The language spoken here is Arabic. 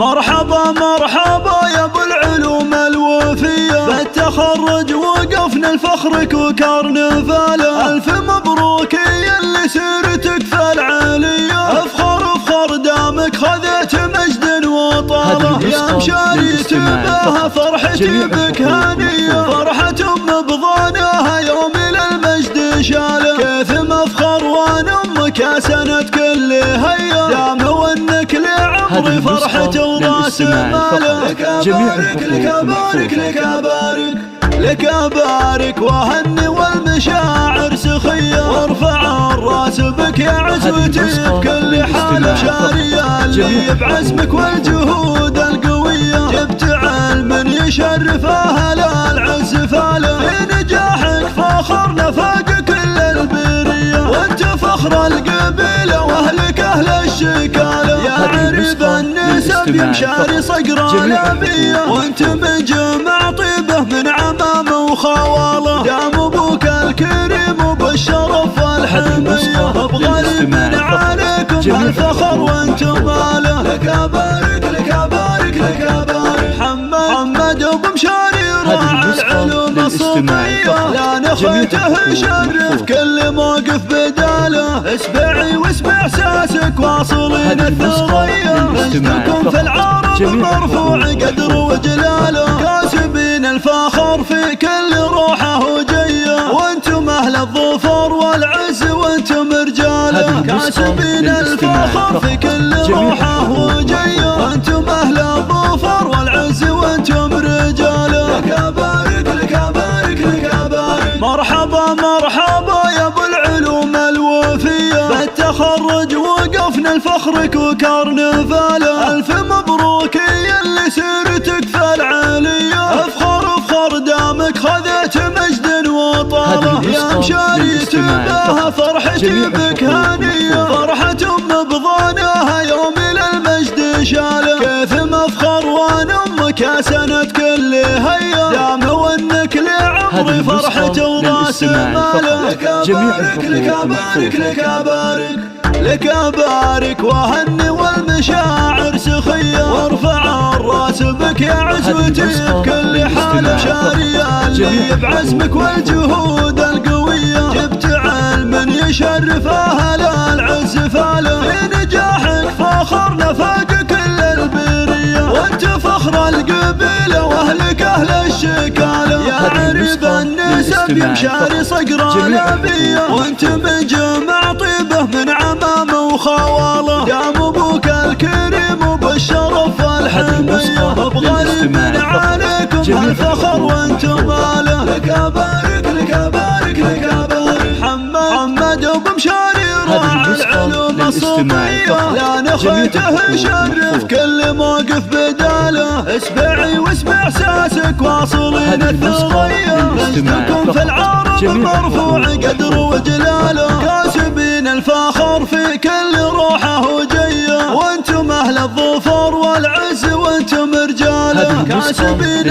مرحبا مرحبا يا ابو العلوم الوفية، بالتخرج وقفنا الفخرك وكرنفاله. الف مبروك يا اللي سيرتك في العالية، افخر افخر دامك خذيت مجد وطاله. يا مشاريت بها فرحتي بك هانية، فرحة بضانها يوم للمجد شاله. كيف مفخر وانا امك يا سند كل هيا، دام وانك لعمري فرحة وراس ماله. لك ابارك لك ابارك لك ابارك لك ابارك واهني والمشاعر سخية، وارفع الراس بك يا عزوتي بكل حال. شاري اللي بعزمك والجهود القوية، جبت علم يشرف اهل العز فاله. في نجاحك فاخرنا فاق كل البرية، وانت فخر القبيلة واهلك اهل الشكالة. يا عريب النسب يا مشاري صقر الابية، وانت مجمع طيبه من عمامه وخواله. دام ابوك الكريم وبالشرف والحمية، بغالب من عليكم الفخر وانتم ماله. لك ابارك لك ابارك لك ابارك محمد ابو مشاري راعى العلوم الصوفية، لا نخيته شرف كل موقف بداله. اسبعي واسمع احساسك واصلين الثريا، مجدكم في العرب مرفوع قدر وجلاله. كاسبين الفخر في كل روحه وجيه، وانتم اهل الظفر والعز وانتم رجاله. كاسبين الفخر في كل روحه وجيه، وانتم اهل الظفر والعز وانتم رجاله. لك ابارك لك ابارك لك ابارك مرحبا مرحبا يا ابو العلوم الوفية، بالتخرج وقفنا الفخرك وكرنفاله. الف مبروك يا اللي سيرتك في العالية، افخر افخر دامك خذيت مجد وطاله. يا مشاريت بها فرحتي بك هانية، فرحة بضانها يوم للمجد شاله. كيف مفخر وانا امك يا سند كل هيا، دام وانك لعمري فرحة وراس ماله. لك ابارك لك ابارك لك ابارك لك ابارك واهني والمشاعر سخية، وارفع الراس بك يا عزوتي بكل حال. شاري اللي بعزمك والجهود القوية، جبت علم يشرف اهل العز فاله. في نجاحك فاخرنا فاق كل البرية، وانت فخر القبيلة واهلك اهل الشكالة. يا عريب النسب يا مشاري صقر الابية، وانت مجمع طيبه من عمامه وخواله. دام ابوك الكريم وبالشرف والحمية، بغالب من عليكم الفخر وانتم ماله. لك ابارك لك ابارك لك ابارك محمد ابو مشاري راعى العلوم الصوفية، لا نخيته شرف كل موقف بداله. اسبعي واسمع احساسك واصلين الثريا، مجدكم في العرب مرفوع قدر وجلاله. كاسبين الفخر في كل روحه وجيه، وانتم اهل الظفر والعز وانتم رجاله. كاسبين